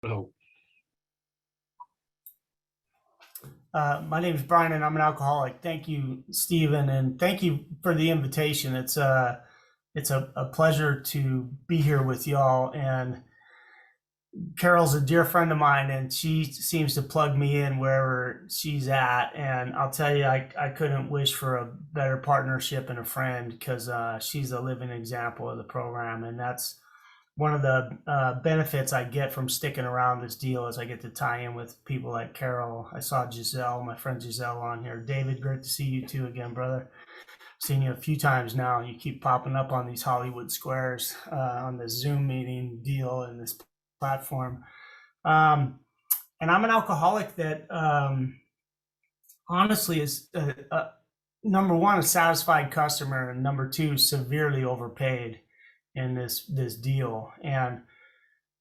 Oh, My name is Brian, and I'm an alcoholic. Thank you, Stephen, and thank you for the invitation. It's a pleasure to be here with y'all. And Carol's a dear friend of mine, and she seems to plug me in wherever she's at. And I'll tell you, I couldn't wish for a better partnership and a friend because she's a living example of the program, and that's one of the benefits I get from sticking around this deal is I get to tie in with people like Carol. I saw Giselle, my friend Giselle, on here. David, great to see you too again, brother. Seen you a few times now. You keep popping up on these Hollywood squares on the Zoom meeting deal and this platform. Um, and I'm an alcoholic that honestly is number one, a satisfied customer, and number two, severely overpaid in this deal. And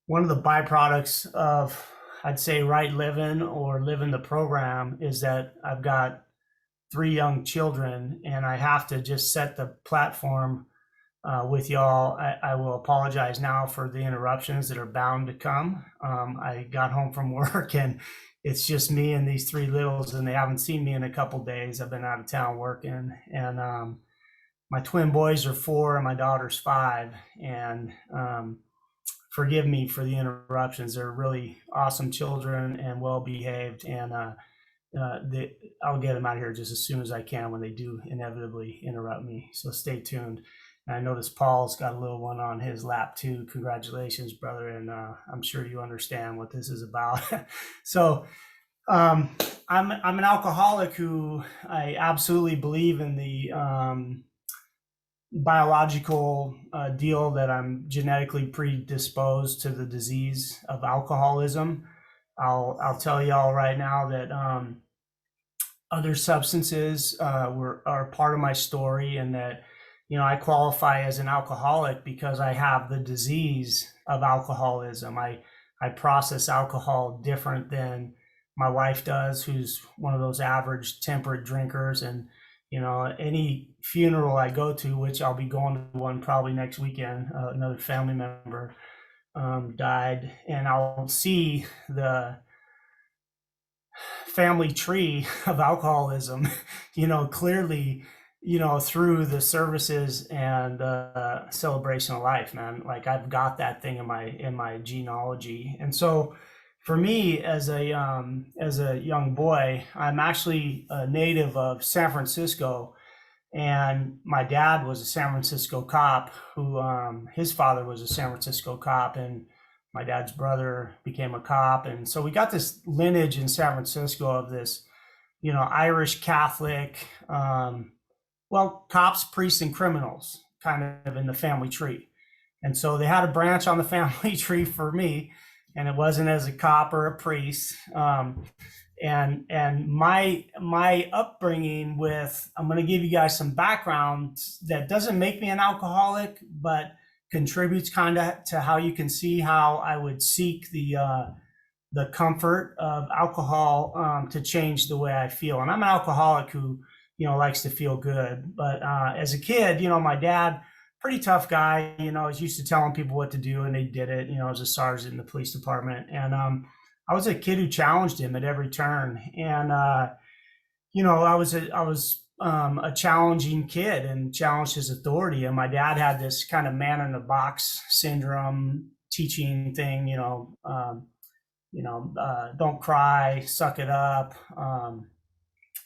one of the byproducts of, I'd say, right living or living the program is that I've got three young children, and I have to just set the platform with y'all. I will apologize now for the interruptions that are bound to come. I got home from work and it's just me and these three littles, and they haven't seen me in a couple days. I've been out of town working, and my twin boys are 4 and my daughter's 5. And forgive me for the interruptions. They're really awesome children and well behaved, and I'll get them out of here just as soon as I can when they do inevitably interrupt me. So stay tuned. And I notice Paul's got a little one on his lap too. Congratulations, brother, and I'm sure you understand what this is about. So um, I'm an alcoholic who I absolutely believe in the biological deal that I'm genetically predisposed to the disease of alcoholism. I'll tell y'all right now that other substances are part of my story, and that I qualify as an alcoholic because I have the disease of alcoholism. I process alcohol different than my wife does, who's one of those average temperate drinkers. And any funeral I go to, which I'll be going to one probably next weekend, another family member died, and I'll see the family tree of alcoholism, clearly, through the services and celebration of life, man. Like I've got that thing in my genealogy. And so for me as a young boy, I'm actually a native of San Francisco, and my dad was a San Francisco cop who his father was a San Francisco cop, and my dad's brother became a cop. And so we got this lineage in San Francisco of this Irish Catholic, well, cops, priests, and criminals kind of in the family tree. And so they had a branch on the family tree for me, and it wasn't as a cop or a priest. And my upbringing with, I'm going to give you guys some background that doesn't make me an alcoholic, but contributes kind of to how you can see how I would seek the comfort of alcohol to change the way I feel. And I'm an alcoholic who likes to feel good. But as a kid, my dad, pretty tough guy, was used to telling people what to do, and they did it. I was a sergeant in the police department, and I was a kid who challenged him at every turn. And I was a challenging kid and challenged his authority. And my dad had this kind of man in the box syndrome teaching thing. Don't cry, suck it up,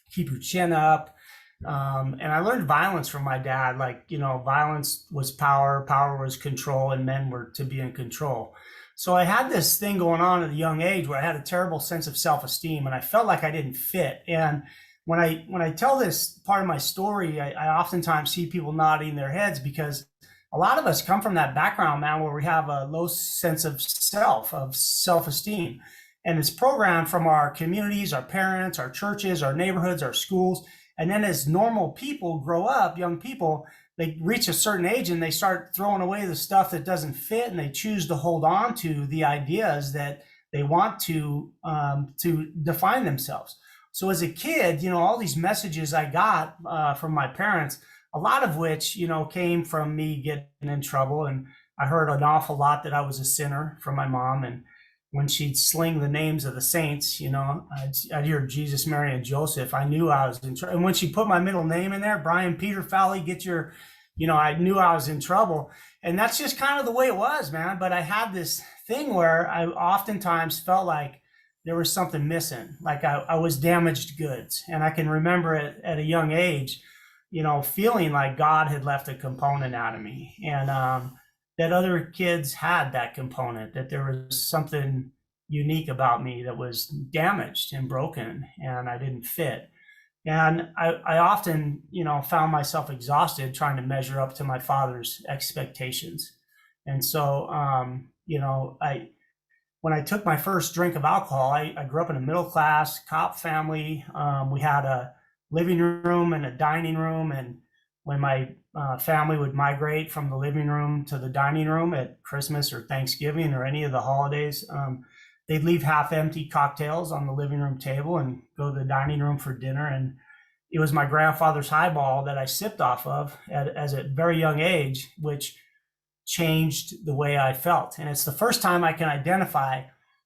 keep your chin up. And I learned violence from my dad. Like, violence was power, power was control, and men were to be in control. So I had this thing going on at a young age where I had a terrible sense of self-esteem, and I felt like I didn't fit. And when I tell this part of my story, I oftentimes see people nodding their heads because a lot of us come from that background, man, where we have a low sense of self-esteem. And it's programmed from our communities, our parents, our churches, our neighborhoods, our schools. And then as normal people grow up, young people, they reach a certain age and they start throwing away the stuff that doesn't fit, and they choose to hold on to the ideas that they want to define themselves. So as a kid, all these messages I got from my parents, a lot of which, came from me getting in trouble. And I heard an awful lot that I was a sinner from my mom. And when she'd sling the names of the saints, I'd hear Jesus, Mary, and Joseph. I knew I was in trouble. And when she put my middle name in there, Brian Peter Fowley, I knew I was in trouble. And that's just kind of the way it was, man. But I had this thing where I oftentimes felt like there was something missing, like I was damaged goods. And I can remember it at a young age, feeling like God had left a component out of me. And that other kids had that component, that there was something unique about me that was damaged and broken, and I didn't fit. And I often, found myself exhausted trying to measure up to my father's expectations. And so, when I took my first drink of alcohol, I grew up in a middle class cop family. We had a living room and a dining room. And when my family would migrate from the living room to the dining room at Christmas or Thanksgiving or any of the holidays, they'd leave half empty cocktails on the living room table and go to the dining room for dinner. And it was my grandfather's highball that I sipped off of as a very young age, which changed the way I felt. And it's the first time I can identify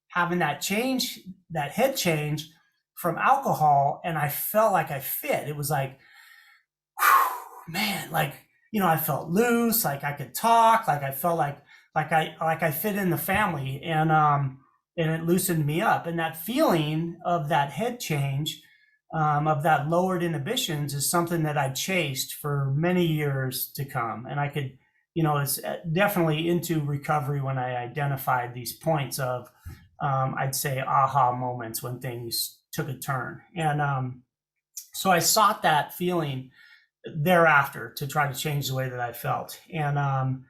having that head change from alcohol. And I felt like I fit. It was like, whew, man, like, I felt loose, like I could talk, like I felt like I fit in the family, and it loosened me up. And that feeling of that head change, of that lowered inhibitions, is something that I chased for many years to come. And I could, it's definitely into recovery when I identified these points of, I'd say, aha moments when things took a turn. And so I sought that feeling thereafter to try to change the way that I felt. And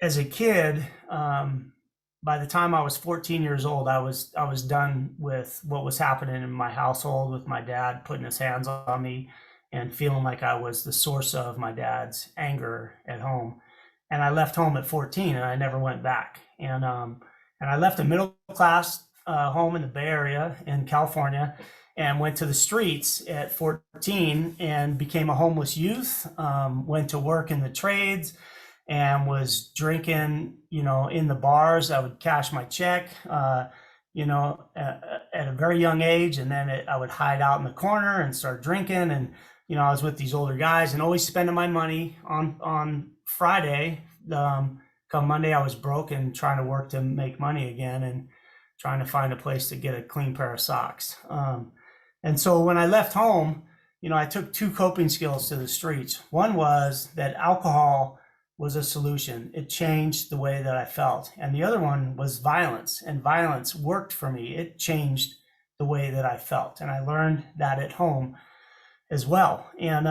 as a kid, by the time I was 14 years old, I was done with what was happening in my household, with my dad putting his hands on me and feeling like I was the source of my dad's anger at home. And I left home at 14, and I never went back. And I left a middle class home in the Bay Area in California, and went to the streets at 14 and became a homeless youth. Went to work in the trades and was drinking, in the bars. I would cash my check, at a very young age. And then I would hide out in the corner and start drinking. And, I was with these older guys and always spending my money on Friday. Come Monday, I was broke and trying to work to make money again and trying to find a place to get a clean pair of socks. And so when I left home, I took two coping skills to the streets. One was that alcohol was a solution. It changed the way that I felt. And the other one was violence. And violence worked for me. It changed the way that I felt. And I learned that at home as well. And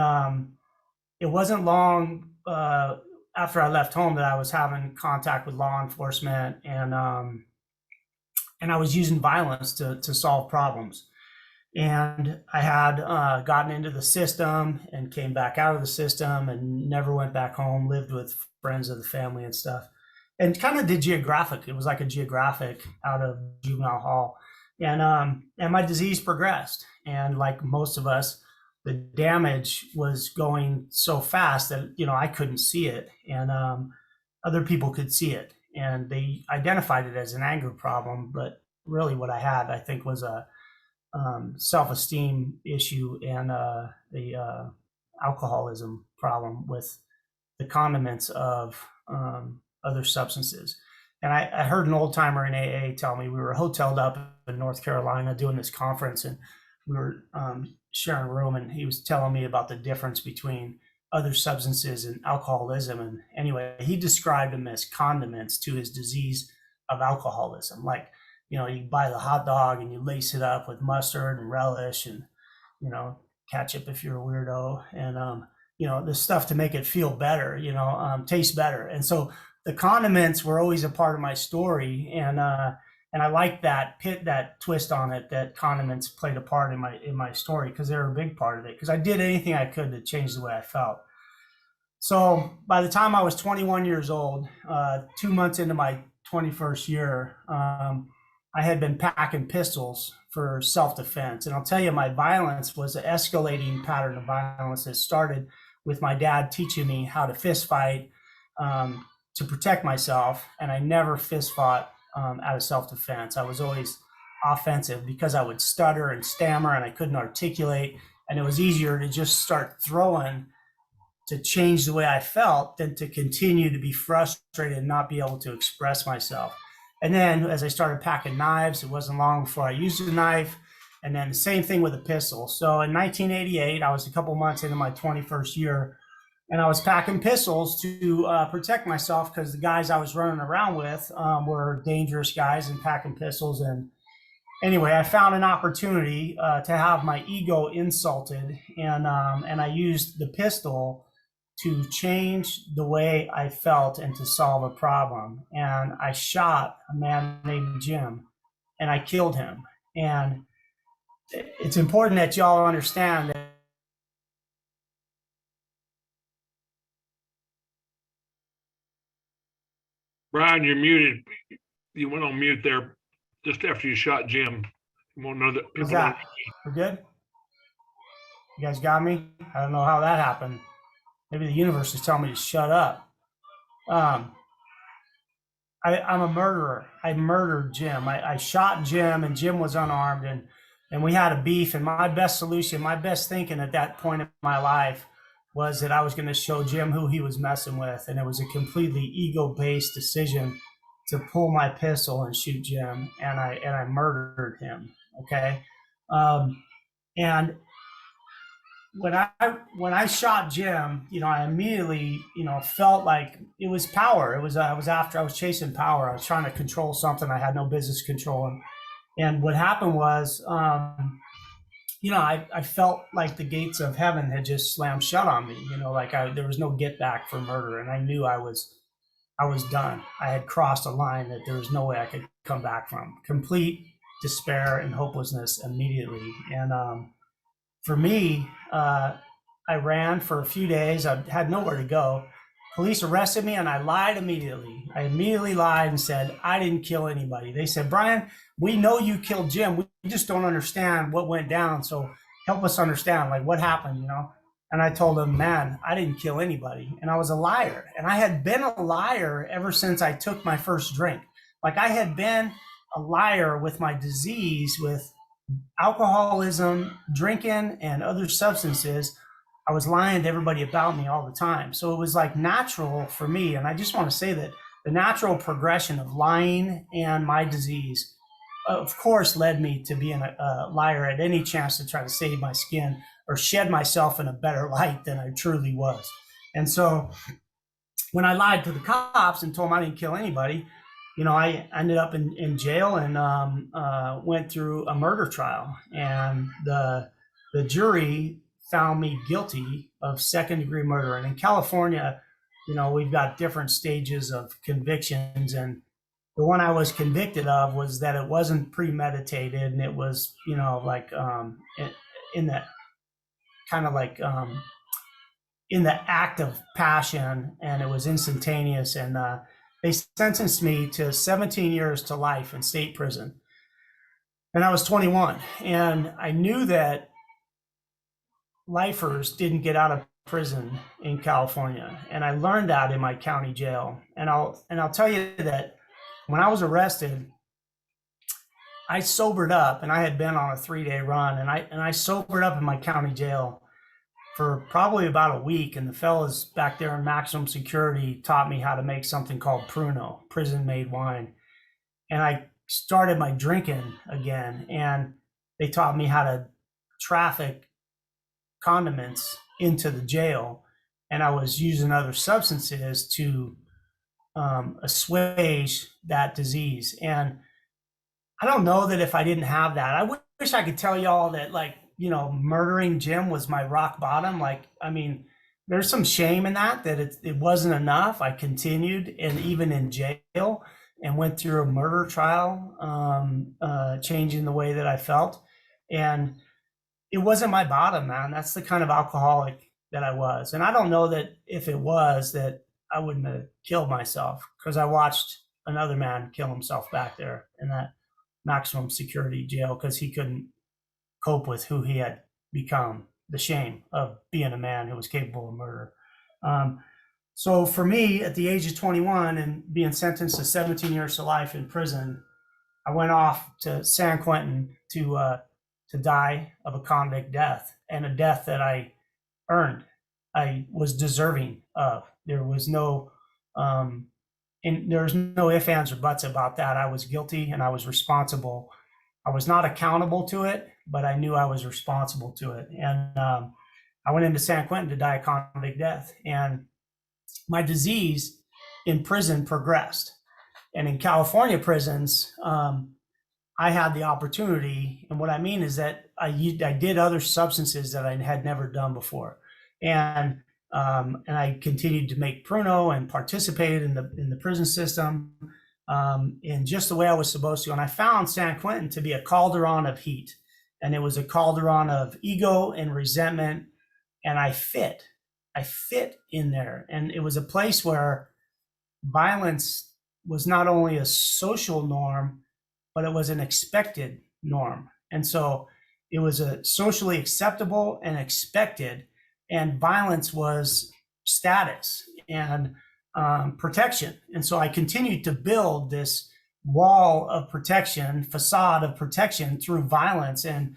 it wasn't long after I left home that I was having contact with law enforcement, and I was using violence to solve problems. And I had gotten into the system and came back out of the system and never went back home, lived with friends of the family and stuff, and kind of did geographic. It was like a geographic out of juvenile hall. And my disease progressed. And like most of us, the damage was going so fast that, I couldn't see it. And other people could see it. And they identified it as an anger problem. But really what I had, I think, was a self-esteem issue and the alcoholism problem with the condiments of other substances. And I heard an old timer in AA tell me, we were hoteled up in North Carolina doing this conference, and we were sharing a room, and he was telling me about the difference between other substances and alcoholism. And anyway, he described them as condiments to his disease of alcoholism. Like, you buy the hot dog and you lace it up with mustard and relish and, ketchup if you're a weirdo, and, the stuff to make it feel better, taste better. And so the condiments were always a part of my story. And I like that twist on it, that condiments played a part in my story, because they were a big part of it, because I did anything I could to change the way I felt. So by the time I was 21 years old, 2 months into my 21st year, I had been packing pistols for self-defense. And I'll tell you, my violence was an escalating pattern of violence that started with my dad teaching me how to fist fight to protect myself. And I never fist fought out of self-defense. I was always offensive because I would stutter and stammer and I couldn't articulate. And it was easier to just start throwing to change the way I felt than to continue to be frustrated and not be able to express myself. And then as I started packing knives, it wasn't long before I used a knife. And then the same thing with a pistol. So in 1988, I was a couple months into my 21st year, and I was packing pistols to protect myself because the guys I was running around with were dangerous guys and packing pistols. And anyway, I found an opportunity to have my ego insulted, and I used the pistol to change the way I felt and to solve a problem. And I shot a man named Jim, and I killed him. And it's important that y'all understand that. Brian, you're muted. You went on mute there just after you shot Jim. You won't know that people. That? We're good? You guys got me? I don't know how that happened. Maybe the universe is telling me to shut up. I'm a murderer. I murdered Jim. I shot Jim, and Jim was unarmed, and we had a beef. And my best solution, my best thinking at that point in my life was that I was going to show Jim who he was messing with. And it was a completely ego-based decision to pull my pistol and shoot Jim. And I murdered him. Okay. And when I shot Jim, I immediately, felt like it was power. It was, I was chasing power. I was trying to control something I had no business controlling. And what happened was, I felt like the gates of heaven had just slammed shut on me, there was no get back for murder. And I knew I was done. I had crossed a line that there was no way I could come back from. Complete despair and hopelessness immediately. And for me, I ran for a few days. I had nowhere to go. Police arrested me, and I lied immediately. I immediately lied and said, I didn't kill anybody. They said, Brian, we know you killed Jim. We just don't understand what went down. So help us understand, what happened, And I told them, man, I didn't kill anybody. And I was a liar. And I had been a liar ever since I took my first drink. I had been a liar with my disease, with alcoholism, drinking, and other substances. I was lying to everybody about me all the time. So it was natural for me. And I just want to say that the natural progression of lying and my disease, of course, led me to being a liar at any chance to try to save my skin or shed myself in a better light than I truly was. And so when I lied to the cops and told them I didn't kill anybody, I ended up in jail and went through a murder trial. And the jury found me guilty of second-degree murder. And in California, we've got different stages of convictions. And the one I was convicted of was that it wasn't premeditated, and it was, in that kind of in the act of passion, and it was instantaneous. And they sentenced me to 17 years to life in state prison. And I was 21. And I knew that lifers didn't get out of prison in California. And I learned that in my county jail. And I'll tell you that when I was arrested, I sobered up, and I had been on a 3-day run, and I sobered up in my county jail for probably about a week. And the fellas back there in maximum security taught me how to make something called Pruno, prison-made wine. And I started my drinking again, and they taught me how to traffic condiments into the jail. And I was using other substances to assuage that disease. And I don't know that if I didn't have that, I wish I could tell y'all that murdering Jim was my rock bottom. There's some shame in that it wasn't enough. I continued, and even in jail, and went through a murder trial, changing the way that I felt. And it wasn't my bottom, man. That's the kind of alcoholic that I was. And I don't know that if it was, that I wouldn't have killed myself, because I watched another man kill himself back there in that maximum security jail because he couldn't cope with who he had become, the shame of being a man who was capable of murder. So for me, at the age of 21 and being sentenced to 17 years to life in prison, I went off to San Quentin to die of a convict death, and a death that I earned. I was deserving of. There was no and there's no ifs, ands, or buts about that. I was guilty and I was responsible. I was not accountable to it, but I knew I was responsible to it. And I went into San Quentin to die a convict death. And my disease in prison progressed. And in California prisons, I had the opportunity. And what I mean is that I did other substances that I had never done before. And I continued to make Pruno and participated in the prison system in just the way I was supposed to. And I found San Quentin to be a cauldron of heat, and it was a cauldron of ego and resentment. And I fit in there, and it was a place where violence was not only a social norm, but it was an expected norm. And so it was a socially acceptable and expected, and violence was status and protection. And so I continued to build this wall of protection, facade of protection through violence, and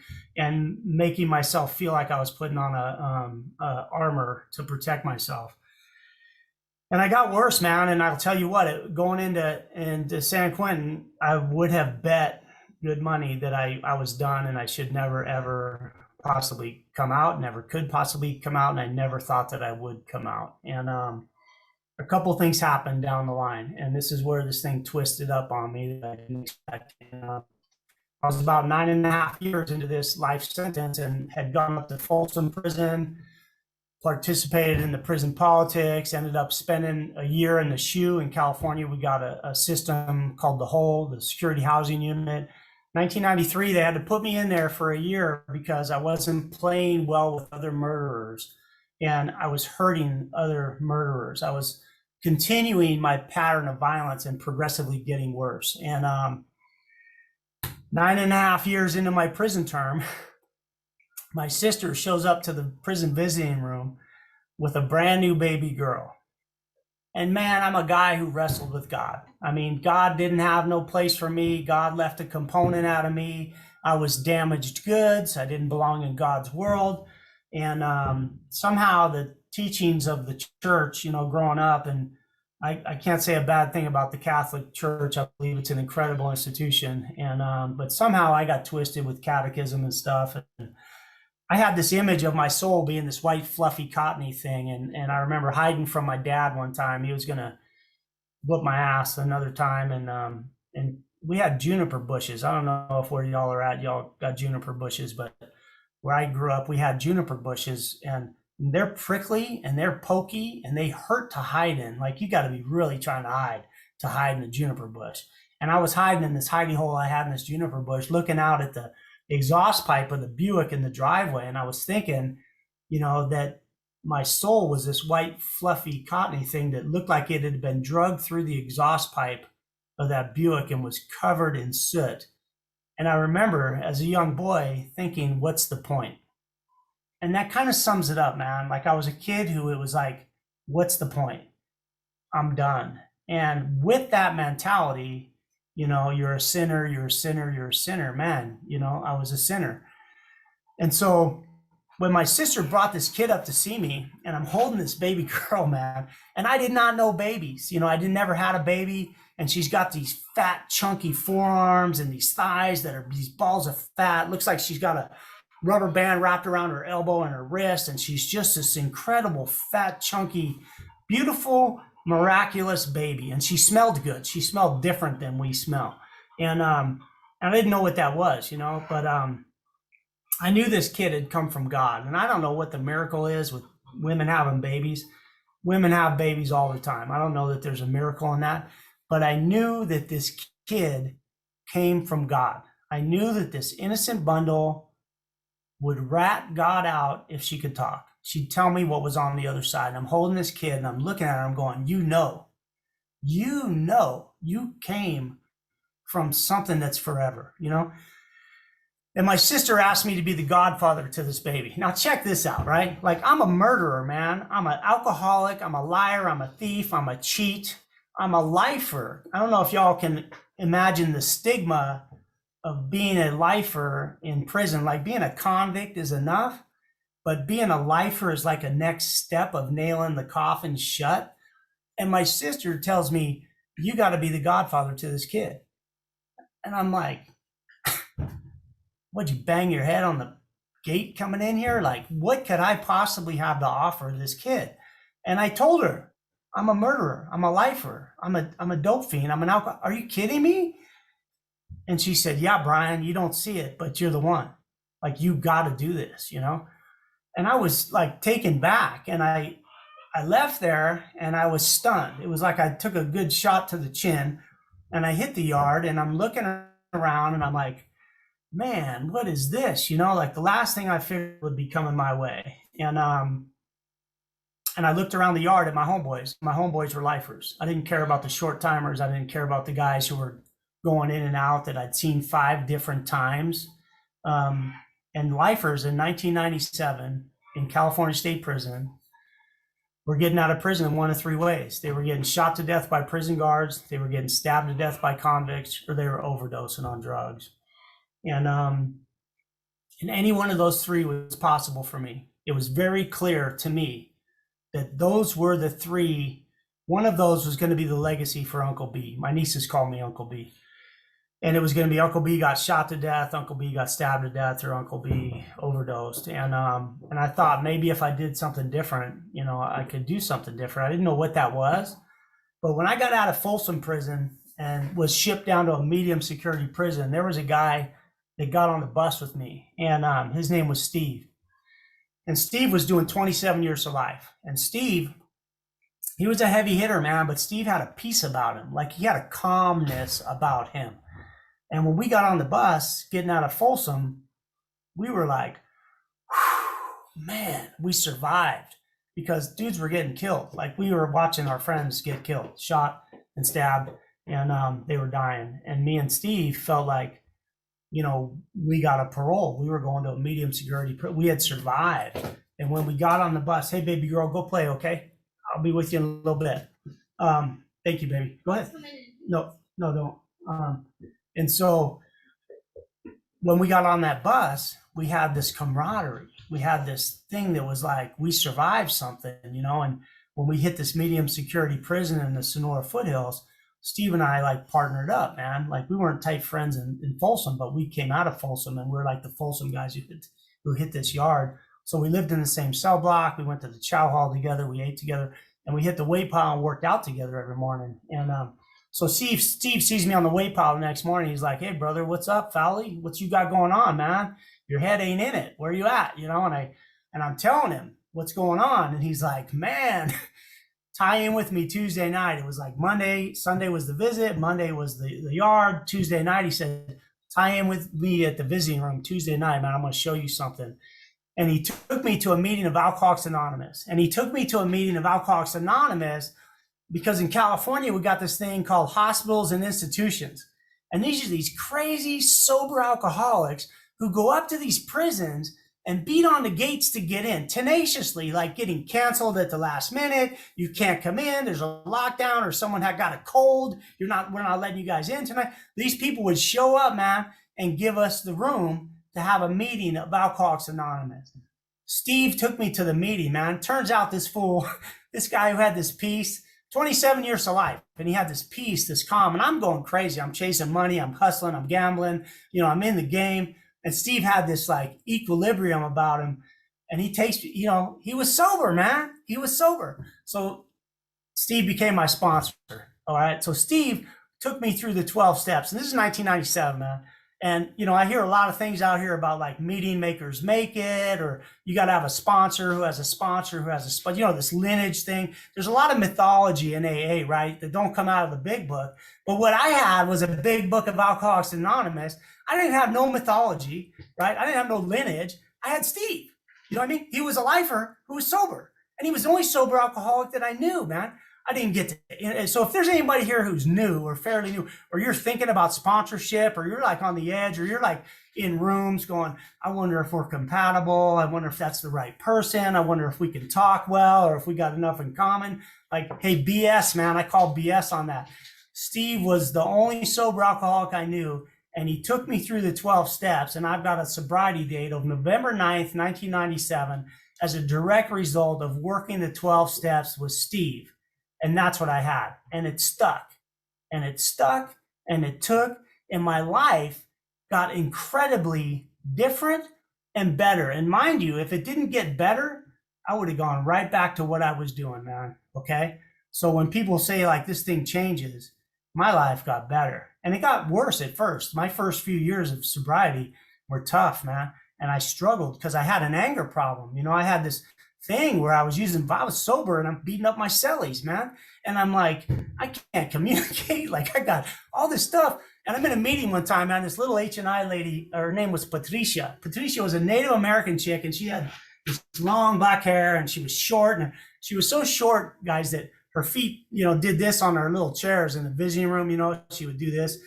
making myself feel like I was putting on a armor to protect myself. And I got worse, man. And I'll tell you what, going into San Quentin, I would have bet good money that I was done and I should never, ever possibly come out, never could possibly come out. And I never thought that I would come out. And a couple of things happened down the line. And this is where this thing twisted up on me that I didn't expect. I was about 9.5 years into this life sentence and had gone up to Folsom Prison, participated in the prison politics, ended up spending a year in the SHU in California. We got a system called the Hole, the Security Housing Unit. 1993, they had to put me in there for a year because I wasn't playing well with other murderers, and I was hurting other murderers. I was continuing my pattern of violence and progressively getting worse. And 9.5 years into my prison term, my sister shows up to the prison visiting room with a brand new baby girl. And man, I'm a guy who wrestled with God. I mean, God didn't have no place for me. God left a component out of me. I was damaged goods. I didn't belong in God's world. And somehow the teachings of the church, growing up, and I can't say a bad thing about the Catholic Church. I believe it's an incredible institution. And but somehow I got twisted with catechism and stuff. And I had this image of my soul being this white, fluffy, cottony thing. And I remember hiding from my dad one time. He was going to whoop my ass another time. And we had juniper bushes. I don't know if where y'all are at, y'all got juniper bushes, but where I grew up, we had juniper bushes, and they're prickly and they're pokey and they hurt to hide in. Like, you got to be really trying to hide in a juniper bush. And I was hiding in this hidey hole I had in this juniper bush, looking out at the exhaust pipe of the Buick in the driveway. And I was thinking, that my soul was this white, fluffy, cottony thing that looked like it had been drugged through the exhaust pipe of that Buick and was covered in soot. And I remember as a young boy thinking, what's the point? And that kind of sums it up, man. Like, I was a kid who it was like, what's the point? I'm done. And with that mentality, you're a sinner, you're a sinner, you're a sinner, man. I was a sinner. And so when my sister brought this kid up to see me, and I'm holding this baby girl, man, and I did not know babies. I never had a baby, and she's got these fat, chunky forearms and these thighs that are these balls of fat. Looks like she's got a rubber band wrapped around her elbow and her wrist, and she's just this incredible, fat, chunky, beautiful, miraculous baby. And she smelled good. She smelled different than we smell. And I didn't know what that was, but I knew this kid had come from God. And I don't know what the miracle is with women having babies. Women have babies all the time. I don't know that there's a miracle in that, but I knew that this kid came from God. I knew that this innocent bundle would rat God out if she could talk. She'd tell me what was on the other side. And I'm holding this kid and I'm looking at her. I'm going, you came from something that's forever, And my sister asked me to be the godfather to this baby. Now check this out, right? Like, I'm a murderer, man. I'm an alcoholic. I'm a liar. I'm a thief. I'm a cheat. I'm a lifer. I don't know if y'all can imagine the stigma of being a lifer in prison. Like, being a convict is enough, but being a lifer is like a next step of nailing the coffin shut. And my sister tells me, you got to be the godfather to this kid. And I'm like, what'd you bang your head on the gate coming in here? Like, what could I possibly have to offer this kid? And I told her, I'm a murderer. I'm a lifer. I'm a dope fiend. I'm an alcoholic. Are you kidding me? And she said, yeah, Brian, you don't see it, but you're the one. Like, you got to do this, you know? And I was like taken back, and I left there and I was stunned. It was like I took a good shot to the chin, and I hit the yard, and I'm looking around and I'm like, man, what is this? You know, like, the last thing I figured would be coming my way. And I looked around the yard at my homeboys. My homeboys were lifers. I didn't care about the short timers. I didn't care about the guys who were going in and out that I'd seen 5 different times. And lifers in 1997 in California State Prison were getting out of prison in one of 3 ways. They were getting shot to death by prison guards, they were getting stabbed to death by convicts, or they were overdosing on drugs. And any one of those 3 was possible for me. It was very clear to me that those were the 3. One of those was going to be the legacy for Uncle B. My nieces call me Uncle B. And it was going to be Uncle B got shot to death, Uncle B got stabbed to death, or Uncle B overdosed. And I thought maybe if I did something different, you know, I could do something different. I didn't know what that was. But when I got out of Folsom Prison and was shipped down to a medium security prison, there was a guy that got on the bus with me, and his name was Steve. And Steve was doing 27 years to life. And Steve, he was a heavy hitter, man, but Steve had a peace about him. Like, he had a calmness about him. And when we got on the bus getting out of Folsom, we were like, man, we survived, because dudes were getting killed. Like, we were watching our friends get killed, shot and stabbed, and they were dying. And me and Steve felt like, you know, we got a parole. We were going to a medium security. We had survived. And when we got on the bus, hey, baby girl, go play, okay? I'll be with you in a little bit. Thank you, baby. Go ahead. No, don't. And so when we got on that bus, we had this camaraderie. We had this thing that was like, we survived something, you know? And when we hit this medium security prison in the Sonora foothills, Steve and I like partnered up, man. Like, we weren't tight friends in Folsom, but we came out of Folsom, and we're like the Folsom guys who hit this yard. So we lived in the same cell block. We went to the chow hall together. We ate together, and we hit the weight pile and worked out together every morning. And so Steve sees me on the weight pile the next morning. He's like, hey, brother, what's up, Fowley? What you got going on, man? Your head ain't in it. Where you at? You know, and I'm telling him what's going on. And he's like, man, tie in with me Tuesday night. It was like Sunday was the visit. Monday was the yard. Tuesday night, he said, tie in with me at the visiting room Tuesday night, man. I'm going to show you something. And he took me to a meeting of Alcoholics Anonymous. And he took me to a meeting of Alcoholics Anonymous because in California, we got this thing called hospitals and institutions. And these are these crazy, sober alcoholics who go up to these prisons and beat on the gates to get in tenaciously, like getting canceled at the last minute. You can't come in. There's a lockdown, or someone had got a cold. We're not letting you guys in tonight. These people would show up, man, and give us the room to have a meeting of Alcoholics Anonymous. Steve took me to the meeting, man. Turns out this fool, this guy who had this peace, 27 years to life, and he had this peace, this calm, and I'm going crazy. I'm chasing money. I'm hustling. I'm gambling. You know, I'm in the game. And Steve had this like equilibrium about him, and he takes, you know, he was sober, man. He was sober. So Steve became my sponsor. All right. So Steve took me through the 12 steps, and this is 1997, man. And, you know, I hear a lot of things out here about like meeting makers make it, or you got to have a sponsor who has a sponsor who has a sponsor, you know, this lineage thing. There's a lot of mythology in AA, right, that don't come out of the big book. But what I had was a big book of Alcoholics Anonymous. I didn't have no mythology, right? I didn't have no lineage. I had Steve. You know what I mean? He was a lifer who was sober, and he was the only sober alcoholic that I knew, man. I didn't get to. So if there's anybody here who's new or fairly new, or you're thinking about sponsorship, or you're like on the edge, or you're like in rooms going, I wonder if we're compatible. I wonder if that's the right person. I wonder if we can talk well, or if we got enough in common. Like, hey, BS, man, I call BS on that. Steve was the only sober alcoholic I knew, and he took me through the 12 steps, and I've got a sobriety date of November 9th, 1997, as a direct result of working the 12 steps with Steve. And that's what I had. And it stuck. And it stuck. And it took. And my life got incredibly different and better. And mind you, if it didn't get better, I would have gone right back to what I was doing, man. Okay? So when people say, like, this thing changes, my life got better. And it got worse at first. My first few years of sobriety were tough, man. And I struggled because I had an anger problem. You know, I had this thing where I was sober and I'm beating up my cellies, man. And I'm like, I can't communicate. Like, I got all this stuff. And I'm in a meeting one time, man, this little H&I lady, her name was Patricia. Patricia was a Native American chick, and she had this long black hair, and she was short. And she was so short, guys, that her feet, you know, did this on her little chairs in the visiting room. You know, she would do this.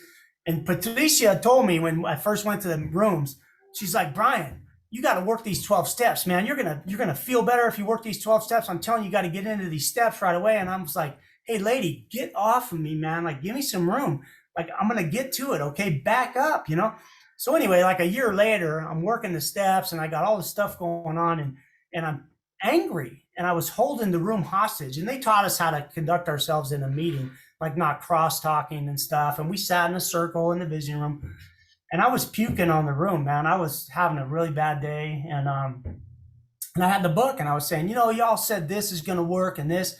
And Patricia told me when I first went to the rooms, she's like, Brian, you got to work these 12 steps, man. You're gonna feel better if you work these 12 steps. I'm telling you, you got to get into these steps right away. And I was like, hey, lady, get off of me, man. Like, give me some room. Like, I'm gonna get to it. Okay, back up, you know. So anyway, like a year later, I'm working the steps, and I got all this stuff going on, and I'm angry, and I was holding the room hostage. And they taught us how to conduct ourselves in a meeting, like not cross talking and stuff. And we sat in a circle in the visiting room. And I was puking on the room, man. I was having a really bad day. And I had the book, and I was saying, you know, y'all said this is going to work, and this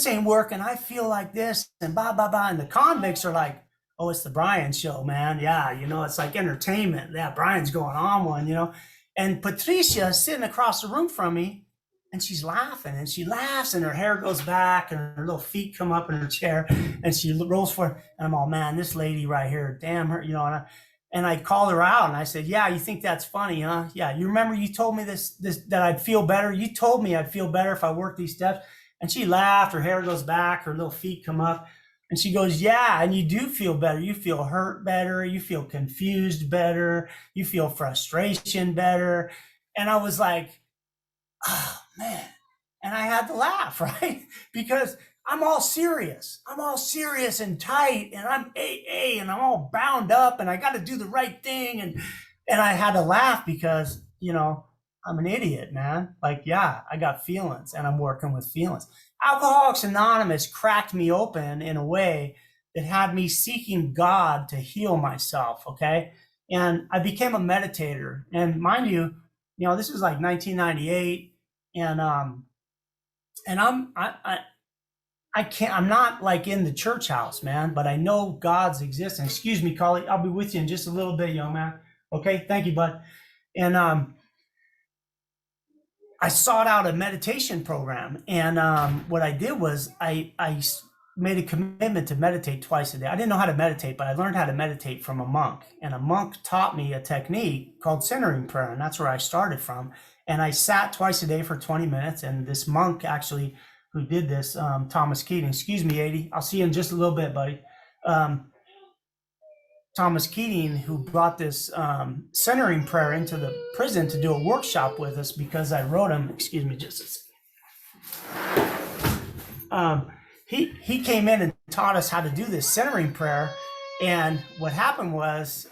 ain't working. I feel like this, and blah, blah, blah. And the convicts are like, oh, it's the Brian show, man. Yeah, you know, it's like entertainment. Yeah, Brian's going on one, you know. And Patricia is sitting across the room from me, and she's laughing, and she laughs, and her hair goes back, and her little feet come up in her chair, and she rolls forward. And I'm all, man, this lady right here, damn her, you know. And I called her out, and I said, yeah, you think that's funny, huh? Yeah, you remember you told me this that I'd feel better? You told me I'd feel better if I worked these steps. And she laughed, her hair goes back, her little feet come up. And she goes, yeah, and you do feel better. You feel hurt better. You feel confused better. You feel frustration better. And I was like, oh, man. And I had to laugh, right? Because I'm all serious. I'm all serious and tight, and I'm AA, and I'm all bound up, and I got to do the right thing. And I had to laugh because, you know, I'm an idiot, man. Like, yeah, I got feelings, and I'm working with feelings. Alcoholics Anonymous cracked me open in a way that had me seeking God to heal myself, okay? And I became a meditator. And mind you, you know, this is like 1998, and I'm not like in the church house, man, but I know God's existence. Excuse me, Carly. I'll be with you in just a little bit, young man. Okay, thank you, bud. And I sought out a meditation program, and what I did was I made a commitment to meditate twice a day. I didn't know how to meditate, but I learned how to meditate from a monk, and a monk taught me a technique called centering prayer, and that's where I started from. And I sat twice a day for 20 minutes, and this monk actually who did this, Thomas Keating, excuse me, 80, I'll see you in just a little bit, buddy. Thomas Keating, who brought this centering prayer into the prison to do a workshop with us because I wrote him, excuse me, just a second. He came in and taught us how to do this centering prayer. And what happened was,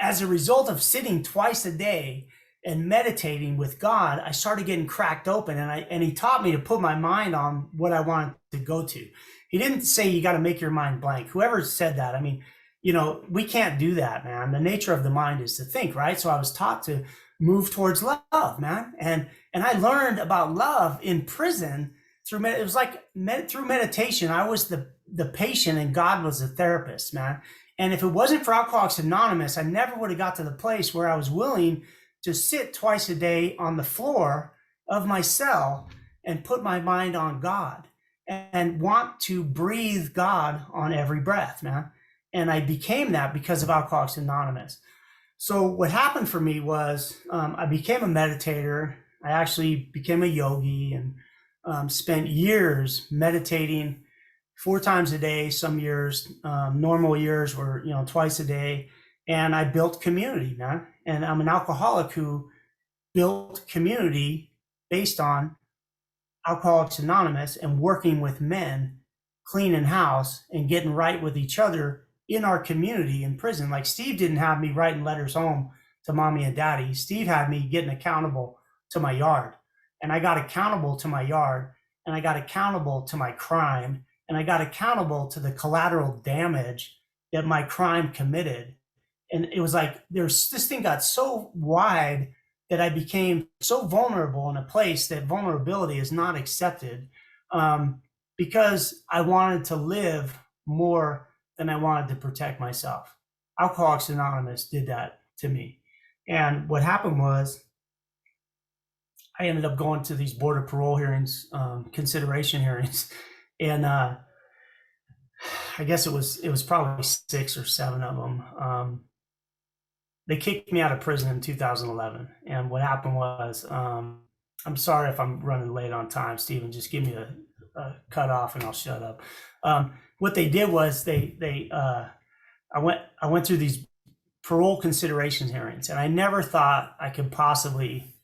as a result of sitting twice a day and meditating with God, I started getting cracked open, and he taught me to put my mind on what I wanted to go to. He didn't say you got to make your mind blank. Whoever said that, I mean, you know, we can't do that, man. The nature of the mind is to think, right? So I was taught to move towards love, man. And I learned about love in prison through it was like through meditation. I was the patient, and God was the therapist, man. And if it wasn't for Alcoholics Anonymous, I never would have got to the place where I was willing to sit twice a day on the floor of my cell and put my mind on God and want to breathe God on every breath, man. And I became that because of Alcoholics Anonymous. So what happened for me was I became a meditator. I actually became a yogi, and spent years meditating 4 times a day. Some years, normal years were, twice a day. And I built community, man. And I'm an alcoholic who built community based on Alcoholics Anonymous and working with men, cleaning house and getting right with each other in our community in prison. Like Steve didn't have me writing letters home to mommy and daddy. Steve had me getting accountable to my yard. And I got accountable to my yard, and I got accountable to my crime, and I got accountable to the collateral damage that my crime committed. And it was like this thing got so wide that I became so vulnerable in a place that vulnerability is not accepted, because I wanted to live more than I wanted to protect myself. Alcoholics Anonymous did that to me. And what happened was I ended up going to these board of parole hearings, consideration hearings. And I guess it was probably 6 or 7 of them. They kicked me out of prison in 2011. And what happened was, I'm sorry if I'm running late on time, Stephen, just give me a cut off and I'll shut up. What they did was I went through these parole consideration hearings, and I never thought I could possibly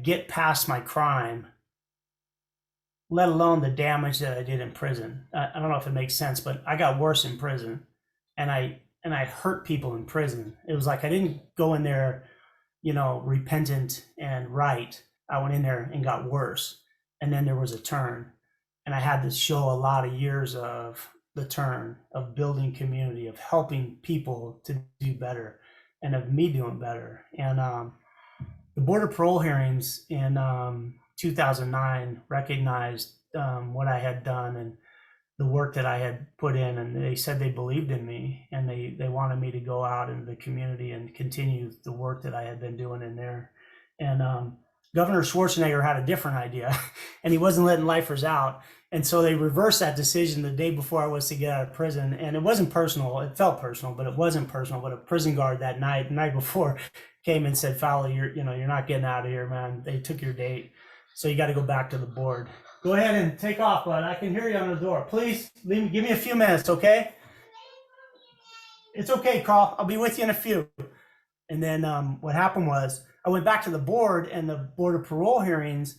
get past my crime, let alone the damage that I did in prison. I don't know if it makes sense, but I got worse in prison, and I hurt people in prison. It was like I didn't go in there, repentant and right. I went in there and got worse, and then there was a turn, and I had to show a lot of years of the turn, of building community, of helping people to do better, and of me doing better. And the Board of Parole hearings in 2009 recognized what I had done and the work that I had put in, and they said they believed in me, and they wanted me to go out into the community and continue the work that I had been doing in there. And Governor Schwarzenegger had a different idea, and he wasn't letting lifers out. And so they reversed that decision the day before I was to get out of prison. And it wasn't personal. It felt personal, but it wasn't personal. But a prison guard that night, the night before, came and said, Fowler, you're not getting out of here, man. They took your date. So you got to go back to the board. Go ahead and take off, bud. I can hear you on the door. Please give me a few minutes, okay? It's okay, Carl. I'll be with you in a few. And then what happened was I went back to the board, and the Board of Parole hearings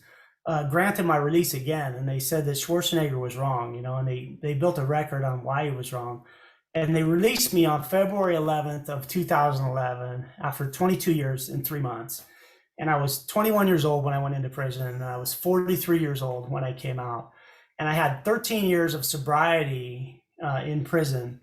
granted my release again. And they said that Schwarzenegger was wrong, and they built a record on why he was wrong. And they released me on February 11th of 2011 after 22 years and 3 months. And I was 21 years old when I went into prison, and I was 43 years old when I came out. And I had 13 years of sobriety in prison.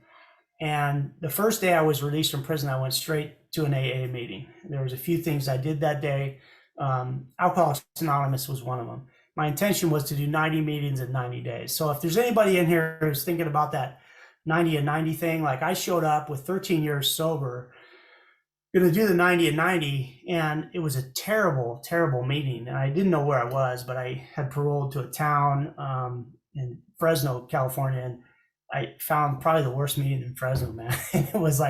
And the first day I was released from prison, I went straight to an AA meeting. There was a few things I did that day. Alcoholics Anonymous was one of them. My intention was to do 90 meetings in 90 days. So if there's anybody in here who's thinking about that 90 and 90 thing, I showed up with 13 years sober, going to do the 90 and 90, and it was a terrible, terrible meeting. And I didn't know where I was, but I had paroled to a town in Fresno, California, and I found probably the worst meeting in Fresno, man. It was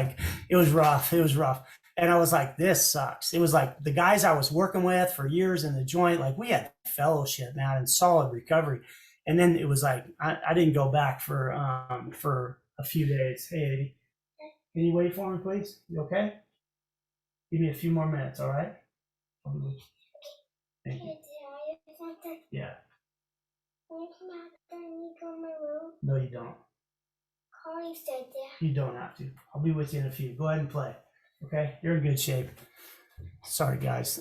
rough. It was rough. And I was like, this sucks. It was like the guys I was working with for years in the joint, we had fellowship, man, and solid recovery. And then it was like, I didn't go back for a few days. Hey, Eddie, can you wait for me, please? You okay? Give me a few more minutes, all right? Thank you. Yeah. No, you don't. You don't have to. I'll be with you in a few. Go ahead and play. Okay? You're in good shape. Sorry, guys.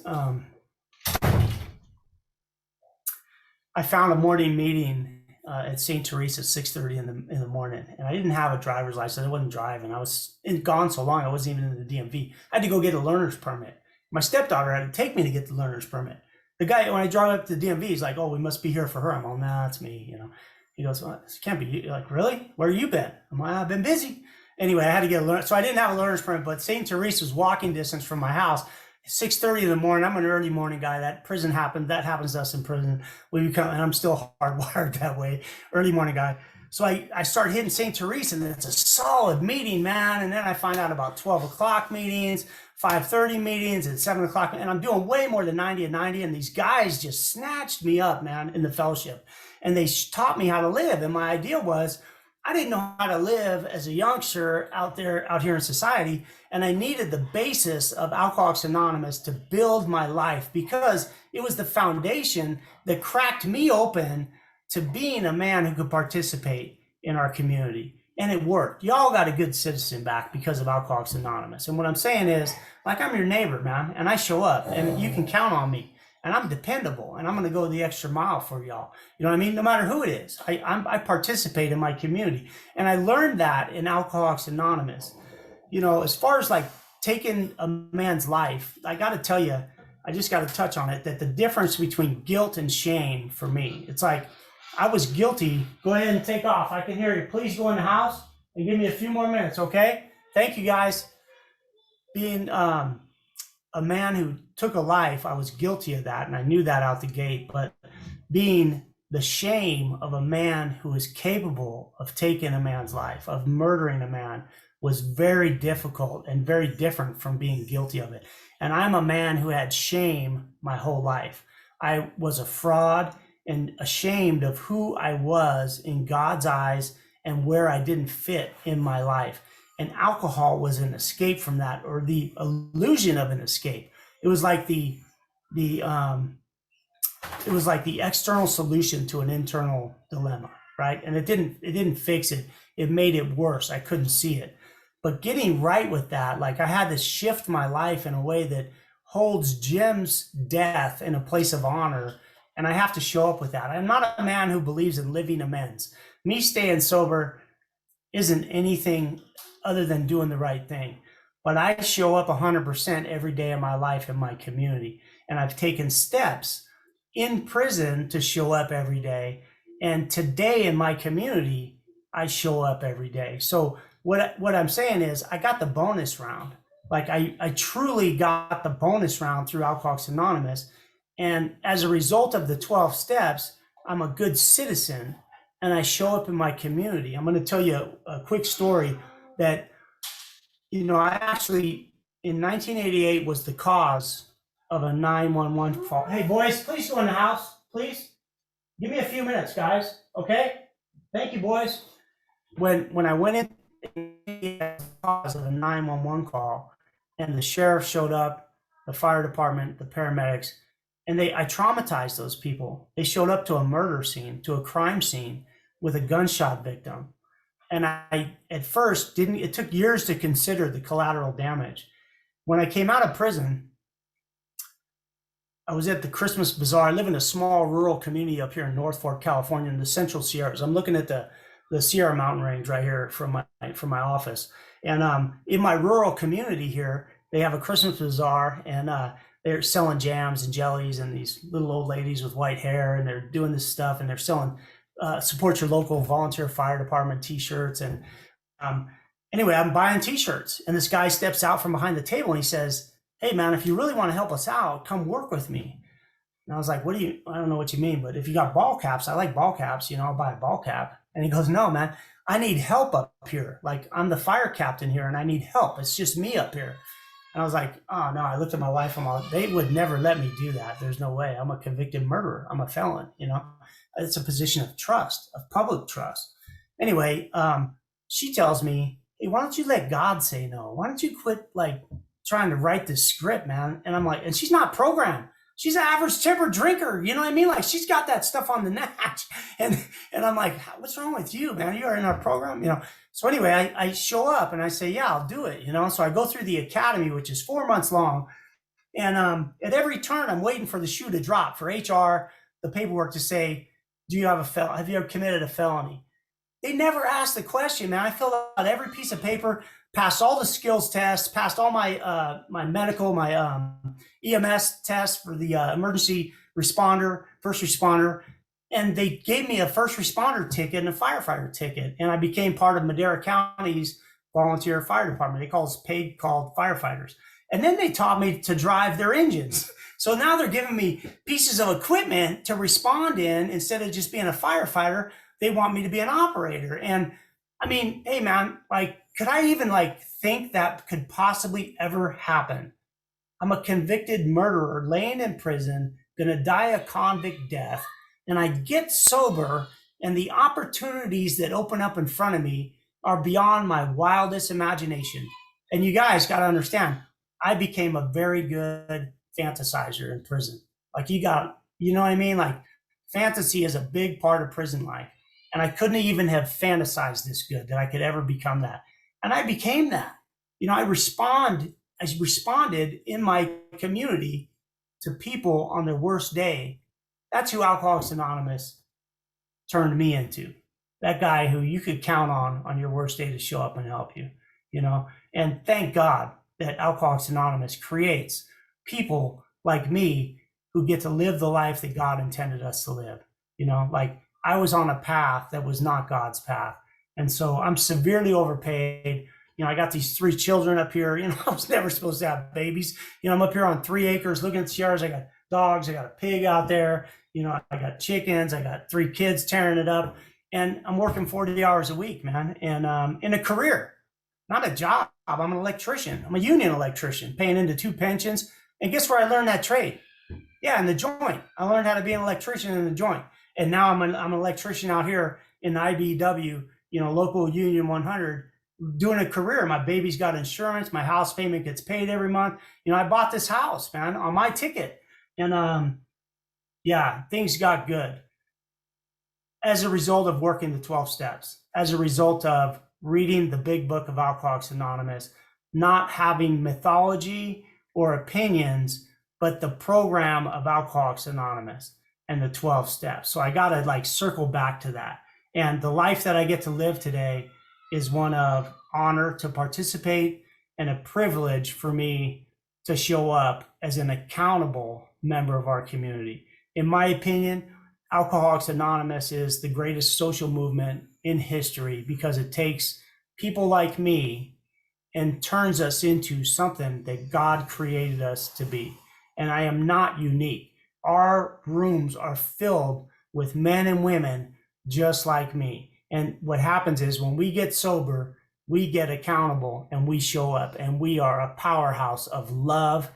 I found a morning meeting at St. Teresa at 6:30 in the morning, and I didn't have a driver's license. I wasn't driving. I was gone so long I wasn't even in the DMV. I had to go get a learner's permit. My stepdaughter had to take me to get the learner's permit. The guy, when I drive up to the DMV, he's like, "Oh, we must be here for her." I'm like, "Nah, it's me." He goes, well, "This can't be you." Like, "Really? Where you been?" I'm like, "I've been busy." Anyway, I had to get a learner, so I didn't have a learner's permit. But St. Teresa's walking distance from my house. 6:30 in the morning. I'm an early morning guy. That happens to us in prison. We become, and I'm still hardwired that way. Early morning guy. So I start hitting St. Teresa, and it's a solid meeting, man. And then I find out about 12 o'clock meetings, 5:30 meetings, and 7 o'clock. And I'm doing way more than 90 and 90. And these guys just snatched me up, man, in the fellowship. And they taught me how to live. And my idea was, I didn't know how to live as a youngster out here in society. And I needed the basis of Alcoholics Anonymous to build my life, because it was the foundation that cracked me open to being a man who could participate in our community. And it worked. Y'all got a good citizen back because of Alcoholics Anonymous. And what I'm saying is, like, I'm your neighbor, man, and I show up, and you can count on me. And I'm dependable, and I'm going to go the extra mile for y'all. You know what I mean? No matter who it is, I participate in my community. And I learned that in Alcoholics Anonymous. You know, as far as like taking a man's life, I got to tell you, I just got to touch on it, that the difference between guilt and shame for me, it's like I was guilty. Go ahead and take off. I can hear you. Please go in the house and give me a few more minutes, okay? Thank you, guys. Being a man who took a life, I was guilty of that, and I knew that out the gate. But being the shame of a man who is capable of taking a man's life, of murdering a man, was very difficult and very different from being guilty of it. And I'm a man who had shame my whole life. I was a fraud and ashamed of who I was in God's eyes and where I didn't fit in my life. And alcohol was an escape from that, or the illusion of an escape. It was like the external solution to an internal dilemma, right? And it didn't fix it. It made it worse. I couldn't see it. But getting right with that, like, I had to shift my life in a way that holds Jim's death in a place of honor, and I have to show up with that. I'm not a man who believes in living amends. Me staying sober isn't anything other than doing the right thing. But I show up 100% every day of my life in my community. And I've taken steps in prison to show up every day. And today in my community, I show up every day. So what I'm saying is, I got the bonus round. Like, I truly got the bonus round through Alcoholics Anonymous. And as a result of the 12 steps, I'm a good citizen, and I show up in my community. I'm going to tell you a quick story that, you know, I actually, in 1988, was the cause of a 911 call. Hey, boys, please go in the house, please. Give me a few minutes, guys, okay? Thank you, boys. When I went in, the cause of a 911 call, and the sheriff showed up, the fire department, the paramedics, and I traumatized those people. They showed up to a murder scene, to a crime scene with a gunshot victim. And I, at first, it took years to consider the collateral damage. When I came out of prison, I was at the Christmas Bazaar. I live in a small rural community up here in North Fork, California, in the Central Sierras. I'm looking at the Sierra Mountain Range right here from my office. And in my rural community here, they have a Christmas Bazaar, and they're selling jams and jellies, and these little old ladies with white hair, and they're doing this stuff, and they're selling support your local volunteer fire department t-shirts. And anyway, I'm buying t-shirts, and this guy steps out from behind the table, and he says, "Hey man, if you really want to help us out, come work with me." And I was like, I don't know what you mean, but if you got ball caps, I like ball caps, you know, I'll buy a ball cap. And he goes, "No, man, I need help up here. Like, I'm the fire captain here, and I need help. It's just me up here." And I was like, "Oh no." I looked at my wife, they would never let me do that. There's no way. I'm a convicted murderer. I'm a felon, you know. It's a position of trust, of public trust. Anyway, she tells me, "Hey, why don't you let God say no? Why don't you quit, like, trying to write this script, man?" And I'm like, and she's not programmed. She's an average temper drinker. You know what I mean? Like, she's got that stuff on the natch. And I'm like, "What's wrong with you, man? You are in our program," you know? So anyway, I show up and I say, "Yeah, I'll do it." You know? So I go through the academy, which is 4 months long. And at every turn, I'm waiting for the shoe to drop, for HR, the paperwork to say, have you ever committed a felony? They never asked the question, man. I filled out every piece of paper, passed all the skills tests, passed all my my medical, my EMS tests for the emergency responder, first responder, and they gave me a first responder ticket and a firefighter ticket, and I became part of Madera County's volunteer fire department. They call us paid called firefighters. And then they taught me to drive their engines. So now they're giving me pieces of equipment to respond in instead of just being a firefighter. they want me to be an operator. And I mean, hey man, like, could I even like think that could possibly ever happen? I'm a convicted murderer laying in prison, gonna die a convict death, and I get sober, and the opportunities that open up in front of me are beyond my wildest imagination. And you guys got to understand, I became a very good fantasizer in prison. Like, you know what I mean? Like, fantasy is a big part of prison life. And I couldn't even have fantasized this good that I could ever become that. And I became that. You know, I responded in my community to people on their worst day. That's who Alcoholics Anonymous turned me into. That guy who you could count on your worst day to show up and help you, you know? And thank God that Alcoholics Anonymous creates people like me who get to live the life that God intended us to live. You know, like, I was on a path that was not God's path. And so I'm severely overpaid. You know, I got these 3 children up here. You know, I was never supposed to have babies. You know, I'm up here on 3 acres looking at the yards. I got dogs. I got a pig out there. You know, I got chickens. I got 3 kids tearing it up. And I'm working 40 hours a week, man. And in a career, not a job. I'm an electrician. I'm a union electrician, paying into 2 pensions. And guess where I learned that trade? Yeah, in the joint. I learned how to be an electrician in the joint. And now I'm an electrician out here in IBW, you know, local Union 100, doing a career. My baby's got insurance. My house payment gets paid every month. You know, I bought this house, man, on my ticket. And yeah, things got good as a result of working the 12 steps, as a result of reading the big book of Alcoholics Anonymous, not having mythology or opinions, but the program of Alcoholics Anonymous and the 12 steps. So I got to like circle back to that. And the life that I get to live today is one of honor to participate and a privilege for me to show up as an accountable member of our community. In my opinion, Alcoholics Anonymous is the greatest social movement in history because it takes people like me and turns us into something that God created us to be. And I am not unique. Our rooms are filled with men and women just like me. And what happens is when we get sober, we get accountable and we show up, and we are a powerhouse of love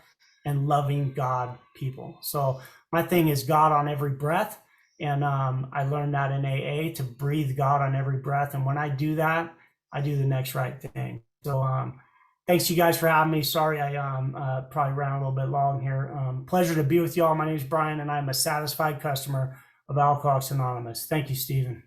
and loving God people. So my thing is God on every breath. And I learned that in AA, to breathe God on every breath. And when I do that, I do the next right thing. So thanks you guys for having me. Sorry I probably ran a little bit long here. Pleasure to be with y'all. My name is Brian, and I'm a satisfied customer of Alcoholics Anonymous. Thank you, Stephen.